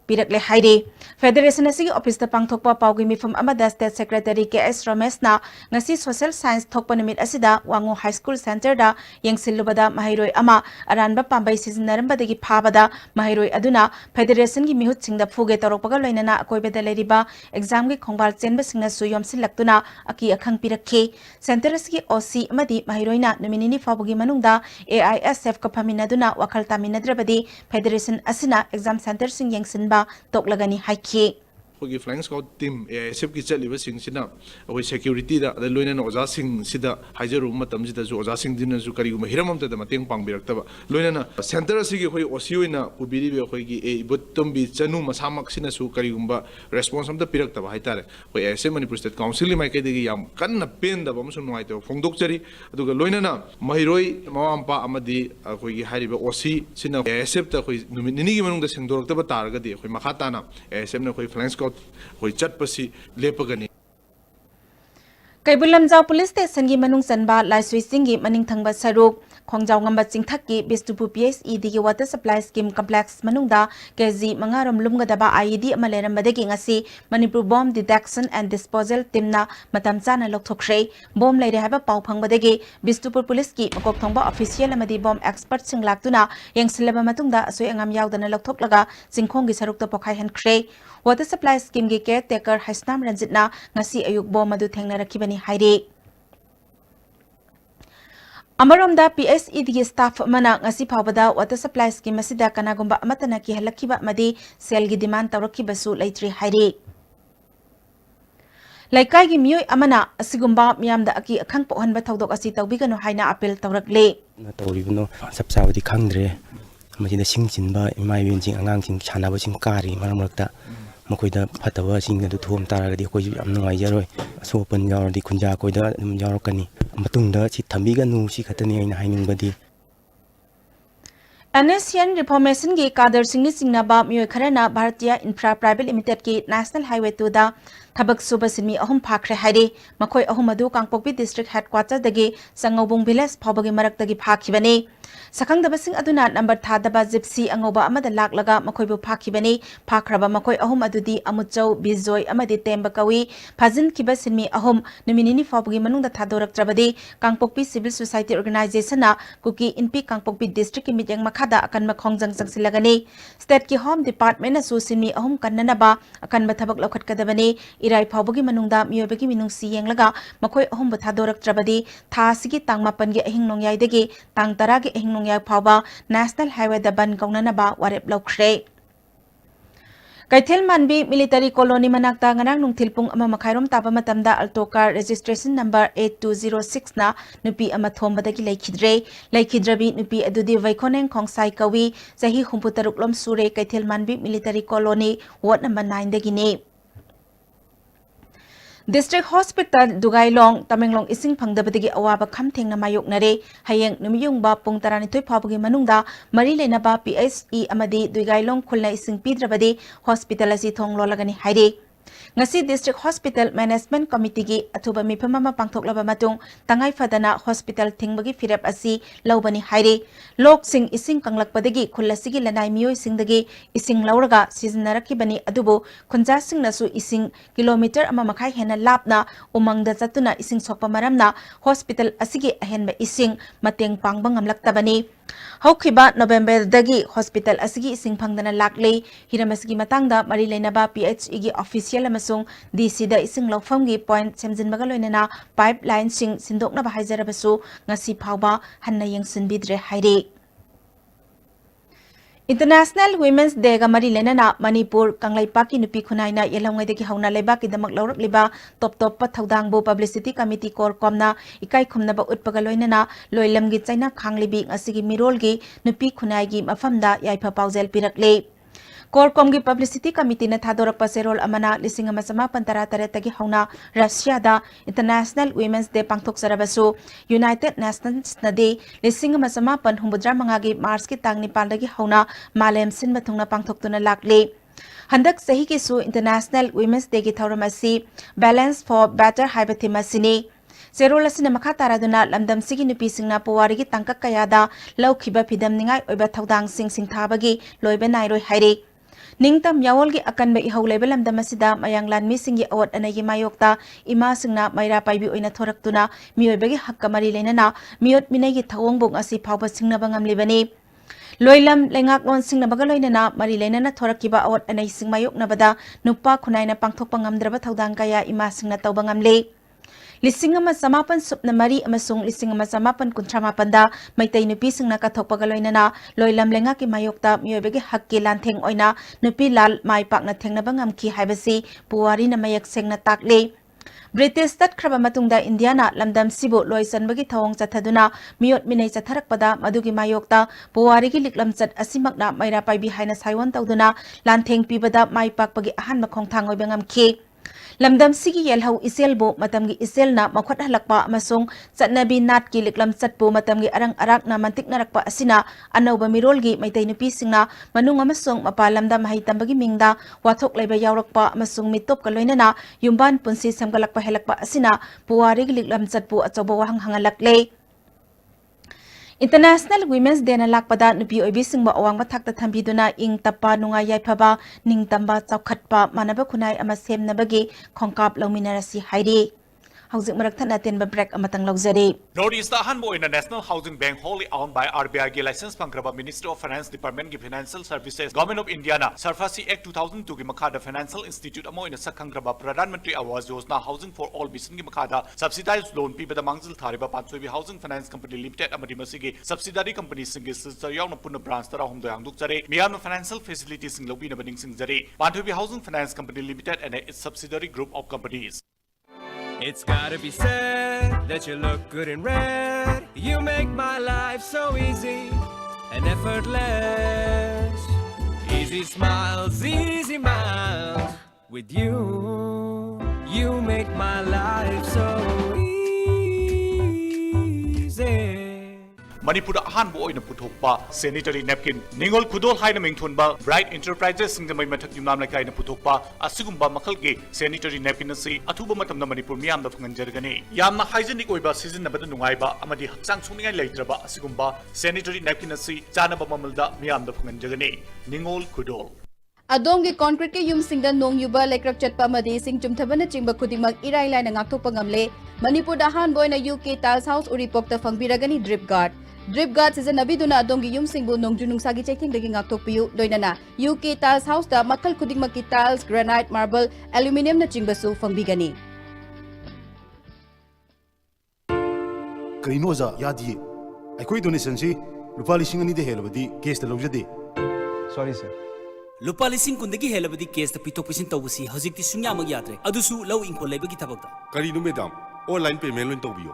pirakle haire Federation asigi office ta pangthokpa pawgi mifam amada State Secretary KS Ramesh na ngasi Social Science thokpa nimit asida Wango High School Center da yangsilubada mahairoi ama aranba pambai siznarambadagi phabada mahairoi aduna Federation gi mihut singda phuge torokpaga loinana akoibeda leriba exam gi khongbal chenba singna suyom silaktuna aki akhang pirakhe Center asigi OC amadi mahiroina nominini phabugi manungda AISF ka phaminaduna wakhal taminadrabadi Federation asina exam center sing yangsinba toklagani haiki ꯑꯩꯈꯣꯏꯒꯤ flying ꯁ꯭ꯀꯥꯎꯠ team AISF ꯒꯤ ꯆꯠꯂꯤꯕꯁꯤꯡꯁꯤꯅ ꯑꯩꯈꯣꯏ ꯁꯦꯀ꯭ꯌꯨꯔꯤꯇꯤꯗ ꯑꯗ ꯂꯣꯏꯅꯅ ꯑꯣꯖꯥꯁꯤꯡꯁꯤꯗ ꯍꯥꯏꯖꯔꯨꯕ ꯃꯇꯝꯁꯤꯗꯁꯨ ꯑꯣꯖꯥꯁꯤꯡꯁꯤꯅꯁꯨ ꯀꯔꯤꯒꯨꯝꯕ ꯍꯤꯔꯝ ꯑꯃꯇꯗ ꯃꯇꯦꯡ ꯄꯥꯡꯕꯤꯔꯛꯇꯕ ꯂꯣꯏꯅꯅ centre ꯑꯁꯤꯒꯤ ꯑꯩꯈꯣꯏ OC ꯑꯣꯏꯅ ꯄꯨꯕꯤꯔꯤꯕ ꯑꯩꯈꯣꯏꯒꯤ ꯏꯕꯨꯠꯇꯣꯝꯕꯤ ꯆꯅꯨ ꯃꯁꯥꯃꯛꯁꯤꯅꯁꯨ ꯀꯔꯤꯒꯨꯝꯕ ꯔꯦꯁꯄꯣꯟꯁ ꯑꯃꯇ ꯄꯤꯔꯛꯇꯕ ꯍꯥꯏꯇꯥꯔꯦ ꯑꯩꯈꯣꯏ AISF ꯃꯅꯤꯄꯨꯔ ꯁ꯭ꯇꯦꯠ ꯀꯥꯎꯟꯁꯤꯜꯒꯤ ꯃꯥꯏꯀꯩꯗꯒꯤ ꯌꯥꯝ ꯀꯟꯅ ꯄꯦꯟꯗꯕ ꯑꯃꯁꯨꯡ ꯅꯨꯡꯉꯥꯏꯇꯕ ꯐꯣꯡꯗꯣꯛꯆꯔꯤ ꯑꯗꯨꯒ ꯂꯣꯏꯅꯅ ꯃꯍꯩꯔꯣꯏ ꯃꯃꯥ ꯃꯄꯥ ꯑꯃꯗꯤ ꯑꯩꯈꯣꯏꯒꯤ ꯍꯥꯏꯔꯤꯕ OC ꯁꯤꯅ AISFꯇ ꯑꯩꯈꯣꯏ ꯅꯨꯃꯤꯠ ꯅꯤꯅꯤꯒꯤ ꯃꯅꯨꯡꯗ ꯁꯦꯡꯗꯣꯔꯛꯇꯕ ꯇꯥꯔꯒꯗꯤ ꯑꯩꯈꯣꯏ ꯃꯈꯥ ꯇꯥꯅ AISFꯅ ꯑꯩꯈꯣꯏ ꯐ꯭ꯂꯥꯏꯡ ꯁ꯭ꯀꯥꯎꯠ ꯑꯩꯈꯣꯏ ꯆꯠꯄꯁꯤ ꯂꯦꯞꯄꯒꯅꯤ Kaibul Lamjau Police Station gi manung sanba Laisui Singhi maning thangba saruk Khongjau ngamba chingthak ki Bistupu PSE digi water supply scheme complex manungda KG mangarom lumgadaba IED ama lerambadagi ngasi Manipur bomb detection and disposal teamna matam chana lokthokre bomb leire haba pau phangbadagi Bistupu police ki makok thongba official amadi bomb expert sing laktuna yengsilaba matungda asoi angam yaudana lokthoklaga chingkhong gi sarukta pokhai hankre water supply scheme gi caretaker Haisnam Ranjitna ngasi ayuk bomb adu thengnarakhibani haire Amaromda PSE digi staff mana ngasi phawbada water supply scheme asida kanagumba amatana ki halakhiba amadi sel gi demand tawrakhibasu leitri haire Laikai gi miyoi amana asigumba miyamda aki akhang pohanba thodok asi tawbiganu haina appeal tawrakle Tawribno sapsawdi khangdre majida singchinba imaibenjing angangsing chanabasing kari maramrakta makoida phataba sing adu thom taragadi koi yam nungaijaroi asopan yawardi khunja koida dum yawarkani matungda si thambiganu si khatani aina hainingbadi NSN Reformation gi kader singni singnaba miyoi kharana Bharatiya Infra Private Limited ki National Highway 2 da thabak suba sinmi ahum phakre haire makhoi ahum adu Kangpokpi District Headquarters dagi Sangobung Village phawbagi maraktagi phakhibani Sakangdaba sing aduna number thadaba gypsy angoba amada laklaga makhoi bu phakhibani phakraba makhoi ahum adudi Amuchau Bijoy amadi Temba kawi phajin kiba sinmi ahum numinini phawbagi manungda thadorak trabadi Kangpokpi Civil Society Organization na kuki inpi Kangpokpi District ki mityang makhada akan makhongjang jangsilagani State ki Home Department na su sinmi ahum kannanaba akan bathabak lokhat kadabani Irai phawbagi manungda miyobagi minungsi yenglaga makhoi ahum bathadorak trabadi tha sigi tang mapan gi ahing nongyai dagi tang tara gi ahing nongyai phawba National Highway da ban kaunanaba warep lokre Kaithel Manbi Military Colony manakta nganang nungthil pung ama makhairom taba matamda alto car registration number 8206 na nupi ama thombadagi laikhidrabi nupi adudi vaikhoneng khongsai kawi sahi humputaruk lom sure Kaithel Manbi Military Colony ward number 9 dagi ne District Hospital Dugailong Tamenglong ising phangdabadagi awaba khamthengna mayoknare hayeng numiyungba pung 12 phawbagi manungda mari lenaba PSE amadi Dugailong khulna ising pidrabadi hospital asi thong lolagani haire ngasi District Hospital Management Committee gi athuba mifamama pangthoklaba matung tangai fadana hospital thingbagi firep asi lawbani haire lok sing ising kanglakpadagi khulasigi lanai miyoi singdagi ising lawraga sizinnarakibani adubu khunja singnasu ising kilometer ama makhai hena lapna umangda chatuna ising sokpa maramna hospital asigi ahenba ising mateng pangba ngamlaktabani Haukiba November dagi hospital asigi ising phangdana lakle hiramasigi matangda mari leinaba PHE gi official amasung DC da ising lawfam gi point semjinbaga loinana pipeline sing sindokna ba haijarabasu ngasi phawba hanna yengsinbidre haire International Women's Day ga mari lenana Manipur Kanglaipaki nupi khunaina yelongai dagi hauna leibaki damak lawrak liba top pathaudang bu publicity committee kor komna ikai khumna ba utpaga loinana loilam gi chaina khanglibi asigi mirol gi nupi khunai gi mafamda yaifa paujel pirakle Korkom gi publicity committee na thadorak paserol amana lising ama sama pantara tare tagi hauna Russia da International Women's Day pangthok sarabasu United Nations na day lising ama sama pan humbudra mangagi Mars ki tang nipal dagi hauna malem sin bathungna pangthok tuna lakle Handak sahi ki su International Women's Day ki thauramasi Balance for Better haibathima sini Serol asina makha taraduna lamdam sigi nupi singna puwari gi tangkak kayada laukhiba phidam ningai oiba thaudang sing thabagi loiba nairoi haire Ningtam yawol gi akan ba ihau lebelam damasida mayanglan misingi awat anagi mayokta ima singna maira paibi oina thoraktuna miyoibagi hakka mari leinana miyot minagi thawongbong asi phawba singna bangam libani Loilam lengak non singna baga loinana mari leinana thorakiba awat anai singmayok nabada nupa khunaina pangthok pangamdraba thaudang kaya ima singna tawbangamle Lisingama samapan supna mari amasung lisingama samapan kuntramapan maitai nupi singna kathokpaga loinana loilam lenga ki mayokta miyobege hakki lantheng oina nupi lal mai pakna thengnaba ngamki haibasi puwari na mayak sengna takle British tat kraba matungda Indiana lamdam sibu loisanbagi thawong chathaduna miyot minai chatharakpada madugi mayokta puwari gi liklamchat asimakna maira paibi haina saiwan tawduna lantheng pibada mai pakpagi ahan makhong thangoi bengamki Lamdam sigi yelhau iselbo matamgi iselna makhot halakpa amasung chatnabi nat ki liklam chatpu matamgi arang arak na mantik narakpa asina anauba mirolgi maitai nupi singna manung amasung mapalamda mahai tambagi mingda wathok laiba yawrakpa amasung mitop ka loinana yumban punsi samgalakpa helakpa asina puwari gi liklam chatpu achoba wahang hangalakle International Women's Day na lakpada nupi oibi singba awangba thakta thambiduna ing tappa nunga yaifaba ningtamba chaukhatpa manaba khunai ama semnabagi khongkap lawminarasi hairi Housing Marakthana tenba break amatang lawjari Northeast Hanbo in a National Housing Bank wholly owned by RBI ki license pangraba Ministry of Finance Department ki Financial Services Government of India na Sarfasi Act 2002 ki makhada Financial Institute amo in a sakhangraba Pradhan Mantri Awas Yojana Housing for All bisin ki makhada subsidized loan pibada mangzil thariba Pansoibi Housing Finance Company Limited amadi masigi subsidiary company singi sister yauna punna branch tara humdo yangduk jare miyamna financial facilities sing lobi na baning sing jare Pansoibi Housing Finance Company Limited and its subsidiary group of companies It's gotta be said that you look good in red. You make my life so easy and effortless. Easy smiles, easy miles. With you, you make my life so easy. Manipura Hanbo in a Putokpa, sanitary napkin, Ningol Kudol Haina Mingtunba, Bright Enterprises in the Matak Yunam like in a Putokpa, Asugumba Makalge, sanitary napkin, Atuba Matam Manipur Miam the Panganjargani, Yamna hygienic Oiba season Nabatanungaiba, Amadi Sangsung and Latraba, Asugumba, sanitary napkin, Chanaba Mamalda, Miam the Panganjargani, Ningol Kudol. Adongi concrete ke yum singda nong yuba lekrak chatpa madi sing chumthabana chingba khudimak irai lai na ngakthokpa ngamle Manipur da han boy na UK Tiles House uripok ta fangbiragani drip guard season abiduna adongi yum singbu nongju nungsagi checking dagi ngaktokpiu loinana UK Tiles House da makal khudimak ki tiles granite marble aluminium na chingba su fangbigani Kaino za yadi aikoi donation si rupa lising ani de helbadi case ta lojade sorry sir Lupa lising kundagi helabadi case ta pitok pisin tawbusi hojikti sunya mag yadre adusu low inko lebagi tabakta kari no madam online payment loin tawbiyo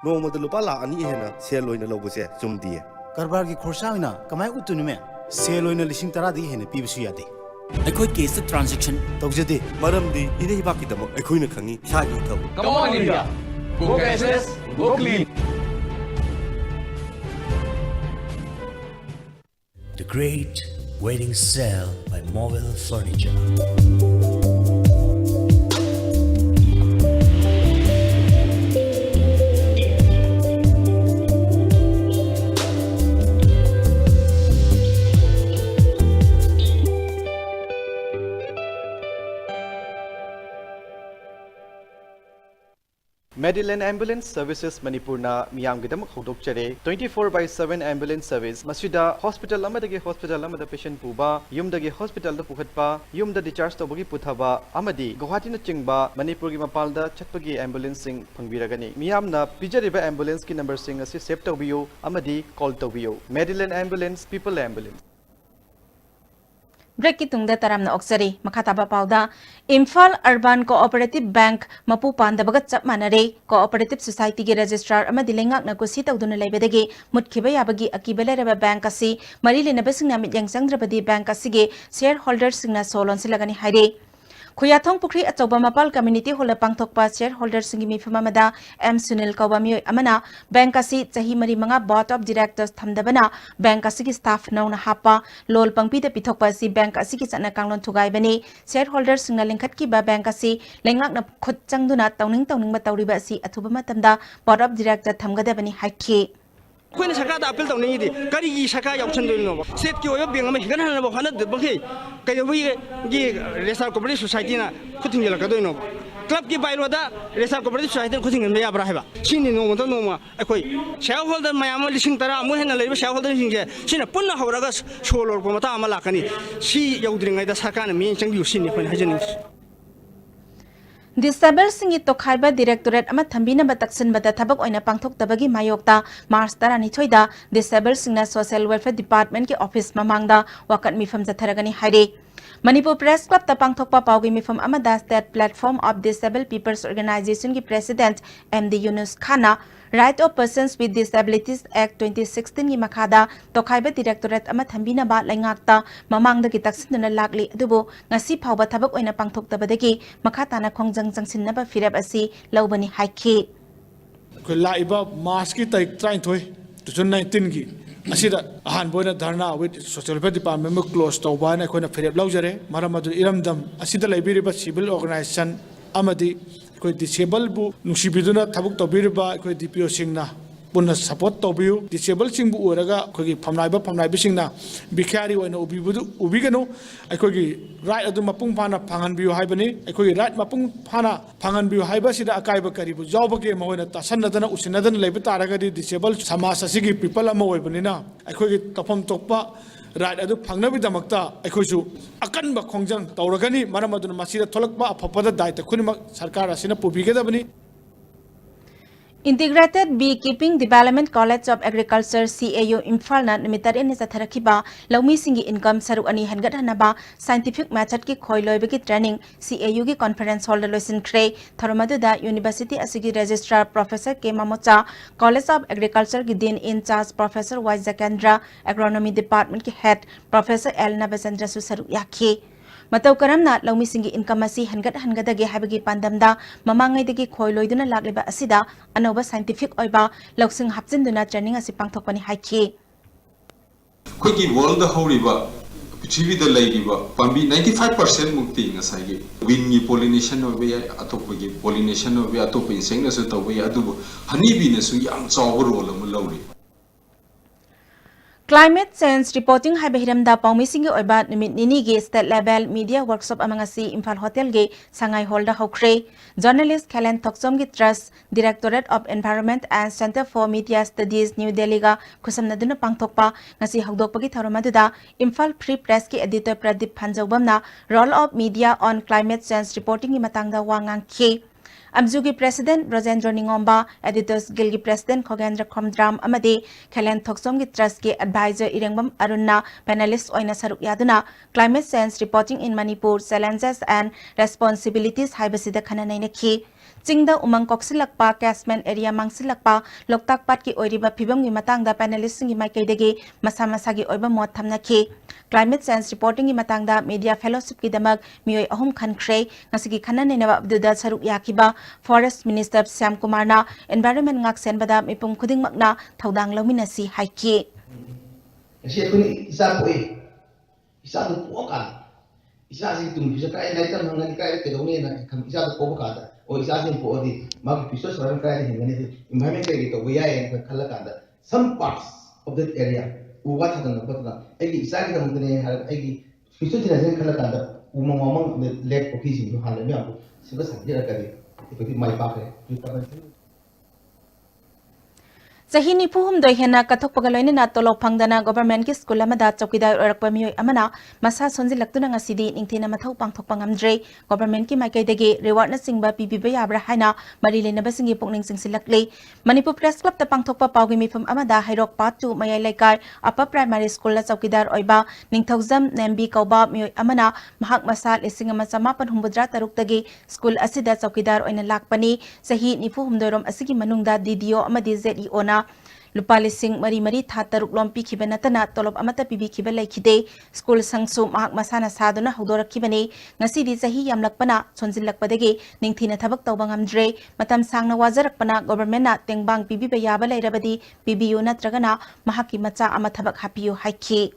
no madu lupa la ani hena sel loina lobuse chumdi karbar gi khorsa ina kamai utunu me sel loina lising tara di hena pibisu yade aikoi case transaction tawjade maramdi ine baki damak aikoi na khangi sagi thaw come on India go cashless go clean The Great Wedding Sale by Mobile Furniture. Medillion Ambulance Services Manipurna Miyamgidam Hodokchere 24/7 ambulance service Masida hospital amadagi hospital amada patient puba yumdagi hospital da pukhatpa yumda discharge tobagi puthaba amadi Guwahati na chingba Manipur gi mapalda chatpagi ambulance sing phangbiragani miyamna pijariba ambulance ki number sing asi save tawbiyo amadi call tawbiyo Medillion Ambulance People Ambulance Break kitungda taramna oksari makataba pauda Imphal Urban Cooperative Bank mapu pandabagat chap manare Cooperative Society ge registrar amadi lengak na kusi tawduna leibedagi mutkhiba yabagi akibelereba bank asi mari lenaba singna mityang sangdrabadi bank asige shareholders singna solon silagani haire Khuyathong Pukri Achoba Mapal Community Hall Pangthokpa shareholders singi mifamamada M Sunil Kawami amana bank asi chahi mari manga board of directors thamdabana bank asigi staff nauna hapa lol pangpi te pithokpa si bank asigi chana kanglon thugai bani shareholders singna lengkhat ki ba bank asi lenglak na khut changduna tawning ba tawriba asi athuba matamda board of director thamgada bani haikhi When Sakata appeal to Nidi, Kari Saka option to know. Set you up being a Mexican of 100 the Bohe. Can we give Resal Cooperative Society putting the Lacadino? Club give by Roda, Resal Cooperative Society putting in Maya Brahava. Shin no Montanoma, a quay. Shareholder Mayama listening Tara, Mohan and shareholder in here. Shin a Puna Horagas, Shol or Pomata Malakani. She yodring at the Sakana means you seen it when Hajanis. Disable singi tokhaiba Directorate ama thambina bataksin bata thabak oina pangthok tabagi mayokta Mars tarani thoida Disable singna Social Welfare Department ki office mamangda wakat mifam zatharagani haire Manipur Press Club ta pangthokpa paugi mifam amada State Platform of Disabled People's Organization ki President MD Yunus Khana Right of Persons with Disabilities Act 2016 ki makhada tokhaiba Directorate ama thambina ba laingakta mamangda ki taksinduna lakli adubo ngasi phawba thabak oina pangthok tabadagi makhatana khongjang jangsinnaba firab asi laubani haikhi ko laiba March ki tarik 2019 ki asida ahan boina dharna with Social Welfare Department mo close to ba na koina firab laujare maramadu iramdam asida laibiriba civil organization amadi कोई disable बु नुसिबिदुना थबुक तबिरबा कोई DPO सिंगना पुनः support तबियु disable सिंग बु ओरगा कोई फमनाइबा सिंगना बिखारी ओइना उबिबुदु उबिगनो अखोगी right अदु मपुंग फाना फांगनबियु हाइबनी अखोगी right मपुंग फाना फांगनबियु हाइबा सिदा अकाइबा करिबु जॉबगे महोइना तासनदना उसिनदन लेबा तारगदी डिसेबल समाज असिगी पीपल अमा ओइबनिना अखोगी तफम तोकपा राइट अदु फंगनबिदमक्ता अखोइसु अकनबा खोंजंग तौरगनी मरमदुन मसिदा थोलकबा अफपदा दायित्व खुनिमक सरकार असिना पुबिगदबनी Integrated Beekeeping Development College of Agriculture CAU Imphal na numitari ni satharakiba laumi singi income saru ani hangat hanaba scientific method ki khoiloi ki training CAU ki conference hall da loisin kre tharomadu da university asigi registrar Professor K Mamocha College of Agriculture ki din in charge Professor Y Zakendra Agronomy Department ki head Professor L Navasandra su saru yakhi Matau karamna laumi singi income asi hangadage habagi pandamda mamangaidagi khoiloiduna lagliba asida anoba scientific oiba loksing hapjinduna training asi pangthokpani haikhi Kogi world the horiba Pichivi the ladiba Pambi 95% mukti ngasagi wingi pollination of way atopogi pollination of way atop insect na su taway adu honeybee na su yam chaw role am lawri Climate Change Reporting hai behiramda paumi singi oiba numit nini ge state level media workshop amangasi Imphal Hotel ge sangai holda hokre journalist Kalen Thoksom gi Trust Directorate of Environment and Center for Media Studies New Delhi ga kusamnaduna pangthokpa ngasi hawdokpa gi tharomaduda Imphal Free Press ki editor Pradeep Phanjawbamna role of media on climate change reporting gi matangda wangang khi Amzugi President Rajendra Ningomba, Editors Guild President Khogendra Khomdram Amadi, Kalen Thoksom Trust ki Advisor Irengbam Arunna, Panelist Oina Saruk Yaduna, Climate Change Reporting in Manipur, Challenges and Responsibilities Haibasida Khananainaki. Chingda umang koksilakpa, catchment area mangsilakpa, loktak pat ki oiriba phibam gi matangda panelist gi maikaidagi masa-masagi oiba mot thamnaki. Climate Change Reporting gi matangda media fellowship ki damag mioi ahum khankhre ngasigi khananainaba abduda saruk yakiba Forest Minister Syam Kumar na Environment ngak senbada mipum khuding makna thaudang lominasi haiki. Isa tu puakan, isa sih tu bisa kaya naik kan hangan kaya kedoni na isa tu puak kada, oh isa sih puak di, mak bisa sekarang kaya ni hangan itu, environment kaya gitu, we are yang kalau kada, some parts of that area, ubat hatan apa tu na, egi isa kita mungkin ni egi bisa tidak sih kalau kada, umang lek ofisi itu hal ni aku, sebab sahaja kada, itu mai pakai, kita kan. Sahi nipu humdoi hena kathok pagaloina na tolok phangdana government ki school amada chokidar orakpa mioi amana masa sonjilaktuna ngasidi ningthina mathau pangthok pangamdre government ki maikaidagi reward na singba pibiba yabra haina mari lenaba singi pokning singsilakle Manipur Press Club ta pangthokpa pawgi mifam amada hairok part 2 mayai laikai upper primary school la chokidar oiba ningthaujam nembi kauba mioi amana mahak masal isingama samapan humbudra taruktagi school asida chokidar oina lakpani sahi nipu humdoirom asigi manungda DDO amadi ZEO na Lupa lising mari-mari tataruk lompi kiba natana tolop amata pibi kiba laikide school sangsu mahak masana saduna haudorak kibani ngasidi sahi yamlakpana sonjilakpadagi ningthina thabak tawbangamdre matam sangna wajarakpana government na tengbang pibi bayaba lairabadi PBU natragana mahaki macha ama thabak hapiyu haiki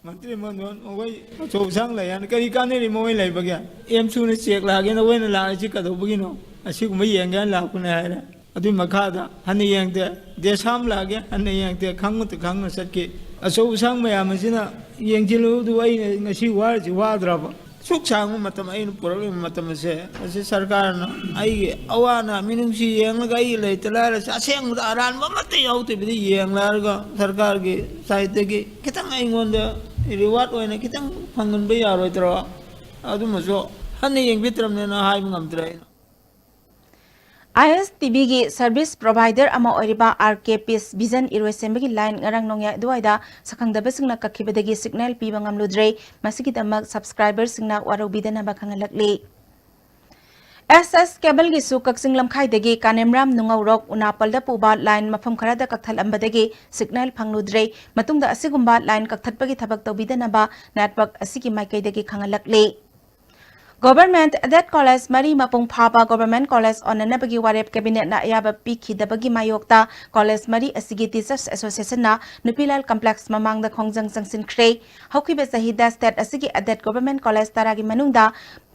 Mantri mandon oi so sang la yan kari kane ri moi lai bagya em su ne chek la ge na wen la chi ka do bugino asi kuma yengan la kuna ha Adu makada hani yang te desam lagi hani yang te kangu te kangu sakit aso usang maya masina yang jilu tu ay ngasi war drapa suk sang matam ay problem matam se asi sarkar na ay awana minungsi yang lagai le telar sa seng aran mamate yau te bidi yang larga sarkar ge site ge kita ngai ngonda reward oina kita pangun bayar oi tro adu maso hani yang bitram ne na hai ngam trai ISTB gi service provider ama oiriba RK Peace Vision Iroisembagi line ngarang nongya duaida sakhangdaba singna kakhibadagi signal piba ngamludre masigi damak subscriber singna warobidana bakhangalakli SS cable gi su kaksing lamkhai degi kanemram nungaurok unapalda puba line mafam kharada kakthal ambadagi signal phangludre matungda asigumba line kakthatpagi thabak tawbidana ba network asigi maikai degi khangalakli Government Adet College Mari Mapung Phaba Government College on Nabagi Warep Cabinet na Yaba Piki Dabagi Mayokta College Mari Asigi Teachers Association na Nupilal Complex Mamang da Khongjang Sangsin Kre Haukibe Sahida State Asigi Adet Government College Taragi Manungda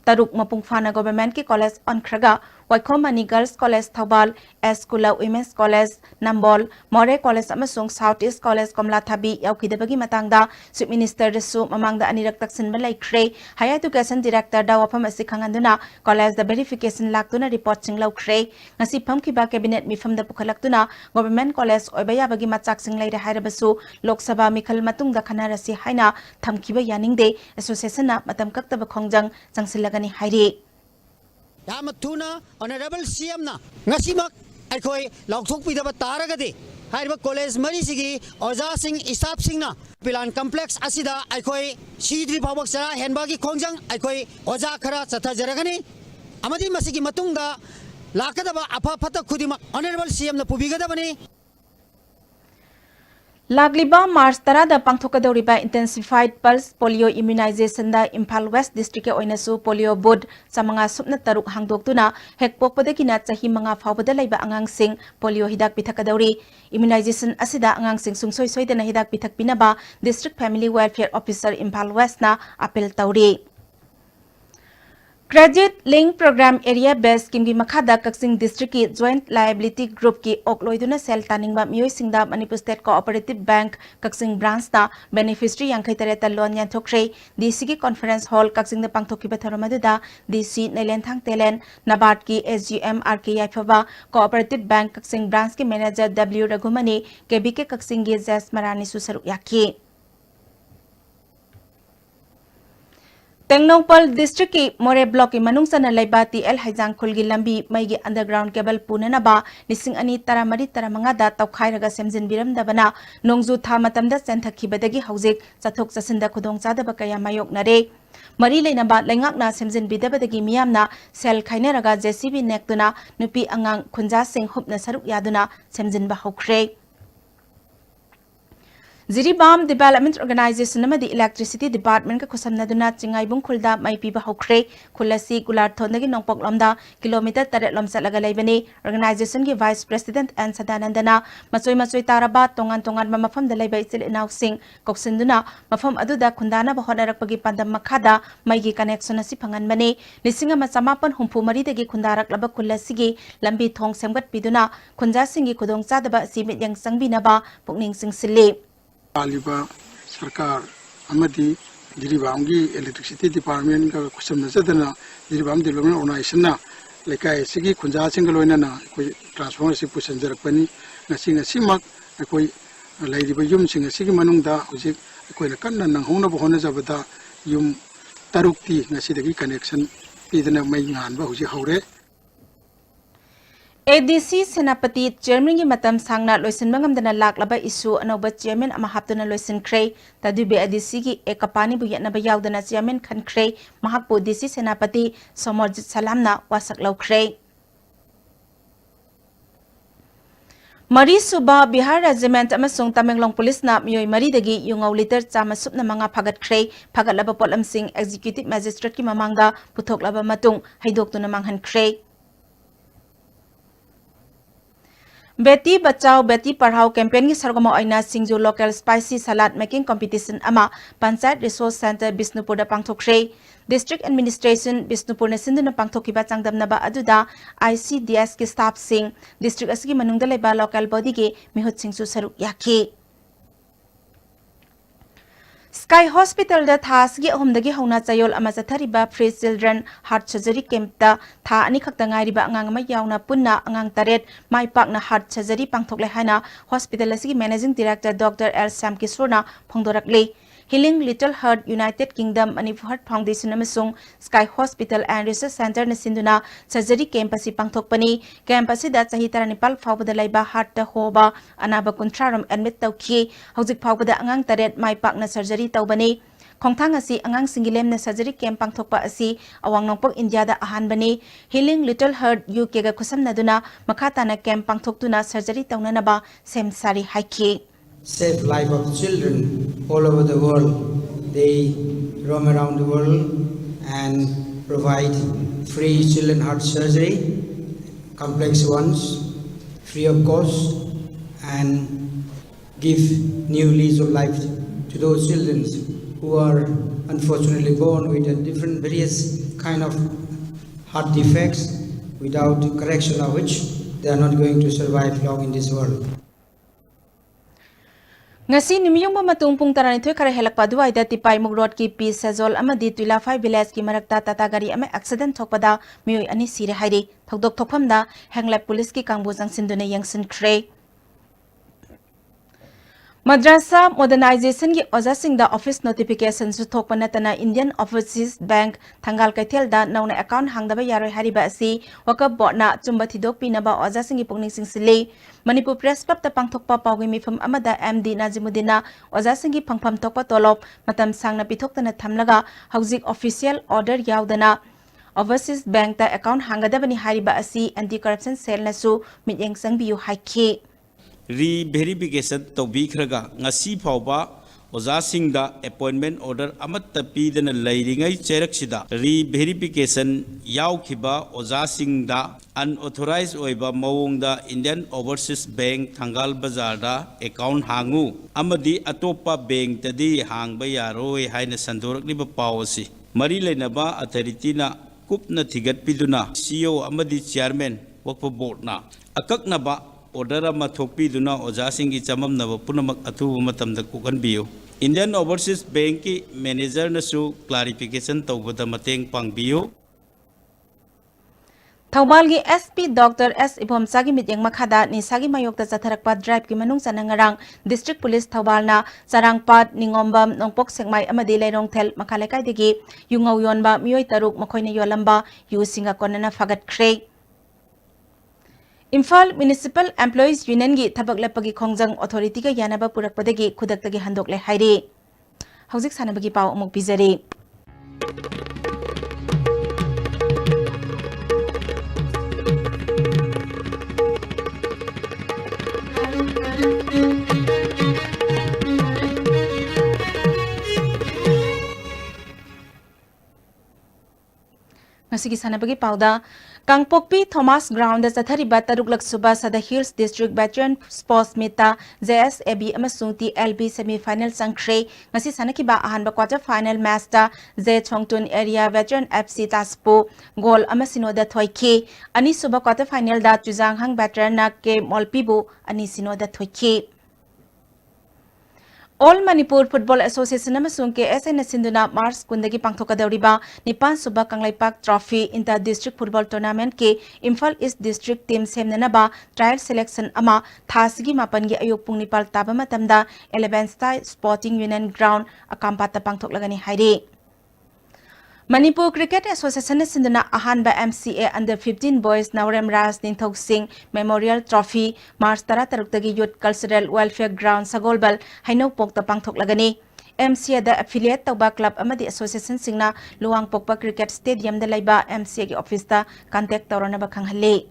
Taruk Mapung Fana Government Ki College on Kraga Waikomani Girls College Thobal Eskula Women's College Nambol More College amasung Southeast College Komla Thabi Yaukidabagi Matangda Chief Minister Desu Mamangda Anirak Taksin Balai Kre Higher Education Director da Wapam Asikanganduna College the verification laktuna report sing lau Kre Ngasi Pamkiba Cabinet Mifam da Pukalaktuna Government College Oibaya Bagi Matsak Sing Lai Hirabasu Lok Sabha Mikal Matung da Kanarasi Haina Thamkiba Yaningde Association na Matam Kaktaba Khongjang Sangsilagani Hairi Yamatuna Honorable CM na ngasimak aikoi laukthok pidaba taragadi haiba college mari sigi oja sing isap sing na pilan complex asida aikoi sidri phawak sara henbagi khongjang aikoi oja khara chatha jaragani amadi masigi matungda lakadaba apha phata khudima Honorable CM na pubigadabani Lagliba March Tarada Pangthokadoriba Intensified Pulse Polio Immunization da Imphal West District oinasu polio board samanga supna taruk hangdoktuna hekpokpadagina chahi manga phawbada laiba angangsing polio hidak pithakadori immunization asida angangsing sungsoi soidana hidak pithak pinaba District Family Welfare Officer Imphal West na appeal tauri Graduate Link Program Area Based Scheme ki makhada Kaksing District ki Joint Liability Group ki okloiduna sel taningba mioi singda Manipur State Cooperative Bank Kaksing Branch na beneficiary yangkai tareta loan yanthokre DC ki Conference Hall Kaksing da pangthokiba tharamadda DC Nailenthang Telen Nabad ki SGM RK Yaifaba Cooperative Bank Kaksing Branch ki Manager W Raghumani KBK Kaksing gi Jas Marani susaru yaki Tengnongpal District ki More Block ki manungsana laiba TL Haijang Khulgi lambi maigi underground cable punanaba lising ani taramari taramanga da tawkhairaga semjin biram dabana nongju tha matamda senthakibadagi haujik chathok chasinda khudong chadaba kaya mayoknare mari leinaba laingakna semjin bidabadagi miyamna sel khainaraga JCB nektuna nupi angang khunja sing hupna saruk yaduna semjin ba hokre Ziribam Development Organization namadi Electricity Department ka khusamnaduna chingaibung khulda maipiba hokre khulasi gular thondagi nongpok lomda kilometer 8 lom salaga laibani organization ki Vice President and Sadanandana machoi taraba tongan mafam da laiba isil announcing koksinduna mafam aduda khundana ba honarakpagi pandam makhada maigi connection asi phangan bani lisinga machamapan humpu mari dagi khundarak laba khulasi lambi thong semgat piduna khunja singi khudong chadaba simit yang sangbinaba pukning singsilli Aliba Sarkar Amadi Jiribamgi Electricity Department ka kusam sadana Jiribam Development Organization na lekai sigi kunja singaloina na koi transformer si pusan jarakpani ngasi simak koi laidiba yum singa sigi manungda hojik koi na kanna nang hona bo hona jabada yum tarukti ngasi dagi connection pidana mai ngan ba hojik haure ADC Senapati Chairman ki matam sangna loisinba ngamdana laklaba issue anoba chairman ama haptuna loisin kre tadube ADC ki ekapani bu yatna ba yaudana chairman khan kre mahakpo DC Senapati Somorjit Salamna wasak lau kre Mari Suba Bihar Regiment amasung Tamenglong Police na miyoy mari dagi yungaw liter chama supna mga phagat kre phagat laba polam sing Executive Magistrate ki mamangda puthok laba matung haidoktu na manghan kre Beti Bachao Beti Parhao campaign ki sargama aina Singju local spicy salad making competition ama Panchayat Resource Center Bisnupur da pangthokre District Administration Bisnupur na sinduna pangthokiba changdamna ba aduda ICDS ki staff sing district asigi manungda laiba local body ki mihut singsu saruk yaki Sky Hospital da thasgi ahumdagi hauna chayol ama chathariba Free Children Heart Surgery Camp ta tha ani khakta ngairiba angang ma yauna punna angang taret mai pakna heart surgery pangthoklai haina hospital asigi managing director Dr. L Sam Kisorna phongdorakle Healing Little Heart United Kingdom Manipur Heart Foundation amasung Sky Hospital and Research Center na sinduna surgery camp asi pangthokpani. Camp asida chahi 19 faubada laiba heart da hoba anaba kuntraram admit tawki. Hauzik faubada angang taret mai pakna surgery tawbani. Khongthang asi angang singilem na surgery camp pangthokpa asi awang nongpok India da ahan bani. Healing Little Heart UK ga kusam naduna makata na camp pangthoktuna surgery tawnanaba semsari haiki. Save life of children all over the world. They roam around the world and provide free children heart surgery, complex ones, free of cost, and give new lease of life to those children who are unfortunately born with a different various kind of heart defects, without correction of which they are not going to survive long in this world. Ngasi nimiyong mamatong pung taranitoy kare helakpa duwaida tipay mugrod ki P Sazol amadi tuila 5 village ki marakta tatagari ame accident thokpada miyoy ani sire hairi thokdok thokpamda hanglap police ki kangbujang sinduna yangsin kre. Madrasa modernization ki oja sing da office notification su thokpa natana Indian Overseas Bank thangal kaithel da nauna account hangdaba yaroi hariba asi wakab botna chumba thidok pinaba oja sing ki pungning sing sile. Manipur Press Club ta pangthokpa pawgi mifam amada MD Nazimudina oja sing ki phangpham thokpa tolop matam sangna pithoktana thamlaga hauzik official order yaudana Overseas Bank ta account hangadabani hariba asi anti corruption cell nasu mityeng sangbiu haiki. Re-verification tawbikhraga ngasi phawba ozasingda appointment order amatta pidana lairingai cheraksida re-verification yaukhiba ozasingda unauthorized oiba mawongda Indian Overseas Bank Thangal Bazar da account hangu amadi atopa bank tadi hangba yaroi haina sandorakliba pawasi mari leinaba authority na kupna thigat piduna CEO amadi chairman wakfa board na akaknaba order ama thokpi duna oja singi chamam naba punamak athu matam da kukan biyo Indian Overseas Bank ki manager na su clarification tawbada mateng pangbiyo Thawbal gi SP Dr. S Ibom Sagi mityeng makhada ni sagi mayokta chatharakpa drive ki manung sanangarang District Police Thawbal na Sarangpat Ningombam Nongpok Sengmai amadi Leirong Thel makhalaikai degi yungau yonba miyoi taruk makhoina yolamba yu singa konana fagat khrei Imphal Municipal Employees Union gi thabak lepagi khongjang authority ga yanaba purakpadagi khudaktagi handokle hairi hauzik sanabagi paw amuk bizari Ngasigi sanabagi pauda Kangpokpi Thomas Ground da chathariba taruklak suba Sada Hills District Veteran Sports Meeta JSAB amasung TLB semi-final sangkhrei ngasi sanakiba ahanba quarter final match da J Chongtun Area Veteran FC Taspo goal amasino da thoiki ani suba quarter final da Chujanghang Veteran na ke Molpibu ani sino da thoiki All Manipur Football Association amasung ke SN Sinduna Mars kundagi pangthokadauriba Nipan Suba Kanglaipak Trophy Inter District Football Tournament ke Imphal East District team semnanaba trial selection ama thasigi mapan gi ayuk pung nipal taba matamda 11 Star Sporting Union Ground akampata pangthoklagani hairi Manipur Cricket Association sinduna ahanba MCA Under 15 Boys Naurem Ras Ninthok Singh Memorial Trophy Mars Taratarukdagi Youth Cultural Welfare Ground Sagolbal Haino Pokta Pangthoklagani MCA da affiliate tawba club amadi association singna Luang Pokpa Cricket Stadium da laiba MCA gi office ta contact tawranaba khanghalle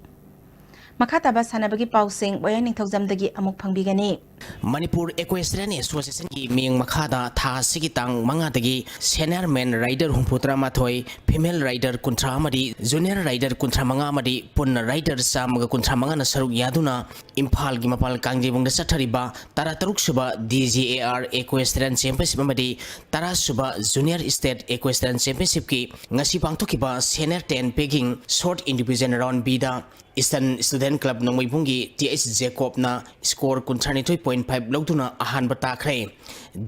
Makhataba sanabagi pausing boyang ningthaujamdagi amuk phangbigani Manipur Equestrian Association ki miyang makhada tha sigitang mangadagi senior men rider humputra mathoi female rider kuntra amadi junior rider kuntra manga amadi punna rider samaga kuntra manga na saruk yaduna Imphal gi mapal kangjebung da sathariba tarataruk suba DGAR Equestrian Championship amadi tara suba junior state Equestrian Championship ki ngasi pangthokiba senior 10 pegging short individual round B da Eastern Student Club Nongmaibungi TH Jacob na score 23 point5 logduna ahanba takre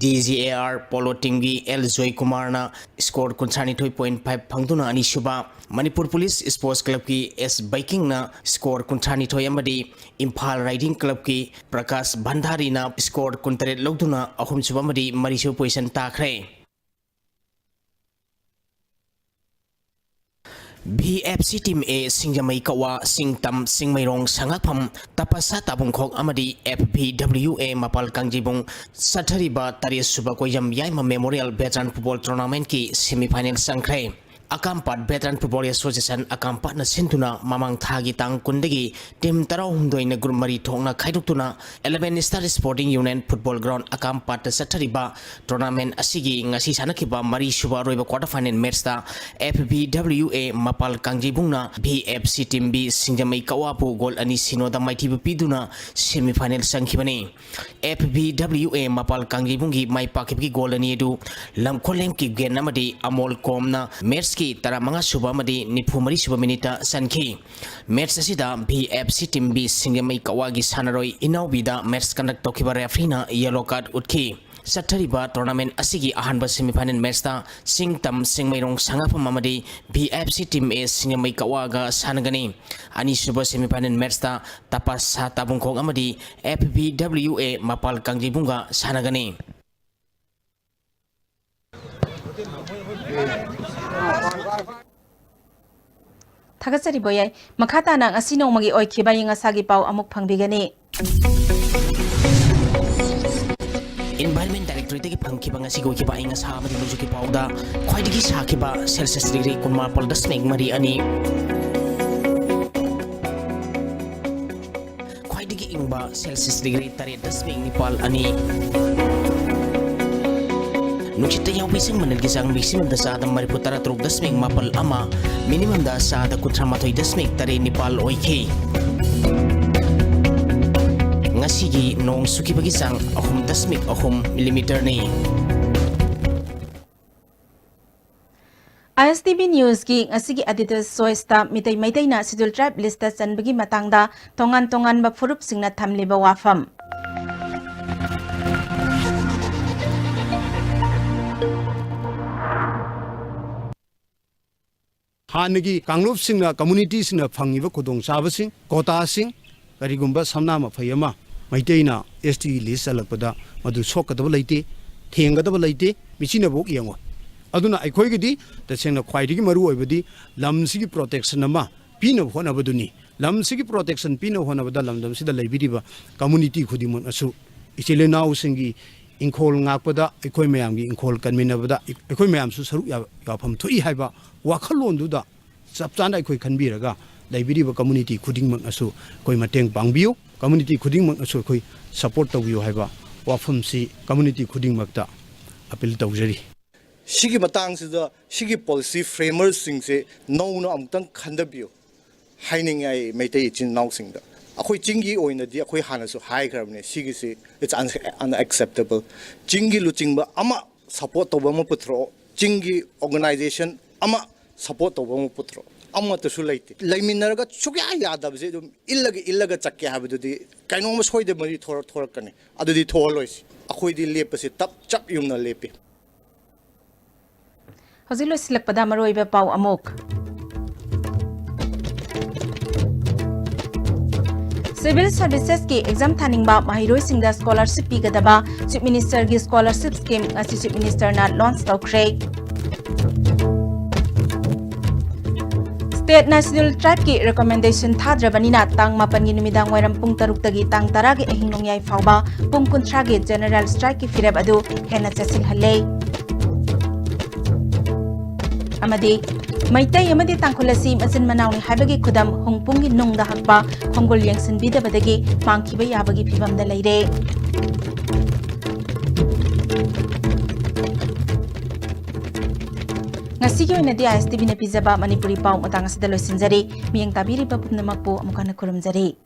DGAR polo team gi L Joy Kumar na score 39.5 phangduna ani shuba Manipur Police Sports Club ki S Biking na score 39 amadi Imphal Riding Club ki Prakash Bhandari na score 13 logduna ahum suba amadi marisu position takre BFC Team A Singjamai Kawa Singtam Singmairong Sangakpam Tapasa Tabungkhok Amadi FBWA Mapal Kangjibung Sathariba Taris Suba Koyam Yaima Memorial Veteran Football Tournament ki semi-final sangkhre Akampat Veteran Football Association Akampat na sintuna mamang thagi tang kundagi team tarau humdoi na group mari thongna khaiduktuna 11 Star Sporting Union Football Ground Akampat sathariba tournament asigi ngasi sanakiba mari suba roiba quarter final match ta FBWA Mapal Kangjibungna BFC Team B Singjamai Kawapu goal ani sinoda maithiba piduna semi final sangkhibani FBWA Mapal Kangjibungi mai pakibgi goal ani edu lamkholem ki gen amadi Amol Komna match ki tara manga suba madi nifumari suba minita sanki match asida BFC Team B Singjamai Kawagi sanaroi inaubida match conduct tokiba referee na yellow card utki Sathariba tournament asigi ahanba semi-final match ta Singtam Singmairong Sangapam amadi BFC Team A Singjamai Kawaga sanagani ani suba semi-final match ta Tapas Tabungkhok amadi FBWA Mapal Kangjibunga sanagani Thagasari boyai makhata nang asino magi oi khiba yinga sagi pau amuk phangbigani Environment Directorate ki phangkhiba ngasi go khiba inga sa amadi muju ki pauda khwaidigi sakhiba Celsius degree kunmar pol 10 mari ani khwaidigi ingba Celsius degree 3 nipal ani Nuchita yang bising menelgisang maximum da sa adang mariputara truk dasming mapal ama minimum da sa ada kutramatoy dasming tari nipal oike ngasigi nong suki bagisang ahum dasmik ahum millimeter ni ISTV News ki ngasigi editor soista mitai maitai na schedule tribe list ta chanbagi matangda tongan ba furup singna thamliba wafam Hanagi Kanglop Singna communities na Fangiva Kudong Sabasing, Kota Sing, Karigumba Samnama Fayama, Maitaina, ST list Alapada, Madu Sokatabalite, Tangadabalaite, Michina Book Yango. Aduna Ikoigidi, the Sena Quaitigi Maru Ebadi, Lamsigi protection nama, Pino Honabaduni, Lamsigi protection Pino Honabada Lamdam Sida Labidiva, community Kudimun Asu, Ichilena Singi. In call Napada, Ecoyam in call Kanminabada, Ecoyam Susaru Yapam to Ihaba, Wakalon do that. Substanda can be raga, Liberiba community Kuding Asu, Koimateng Bangbio, community Kuding Asu, support of you have Wafum si community Kuding Magda, Apple Dawjari. Shigi Matang is the Shigi policy framers sing say, no, Amtang Kandabio, Heining I Mate in Nausing. Akoi Jingi or in the Diakoi Hanasu high carbon, Sigisi, it's unacceptable. Jingi Luchingba, Ama support of Wamo Putro, Jingi organization, Ama support of Wamo Putro, Ama to Sulate. Laminaraga Chuka Yadab, Illaga Chaki have to the Kainos Hoy the Mari Torkane, other the Tolois, Akoi the Lepasi, Tap Chap Yumna Lepi. Hozilo silak padamaro iba pau amok Civil Services ki exam thaning ba mahiroi singda scholarship pi gadaba Chief Minister ki scholarship scheme asi Chief Minister na launch tawkre State National Tribe ki recommendation thadrabani na tang mapan gi numidang wairam pung taruk tagi tang tara gi ahingnong yai fawba pung kuntra gi general strike ki fireb adu hena chasil halle Amadi Maitai amadi tangkulasi masin manawni haibagi kudam hongpungi nongda hakpa khongol yangsin bidabadagi mangkiba yabagi phibamda leire Ngasigi oina di ISTV na pizaba Manipuri pau matang asida loisinjari miyang tabiri pa pumnamakpo amukana kurumjari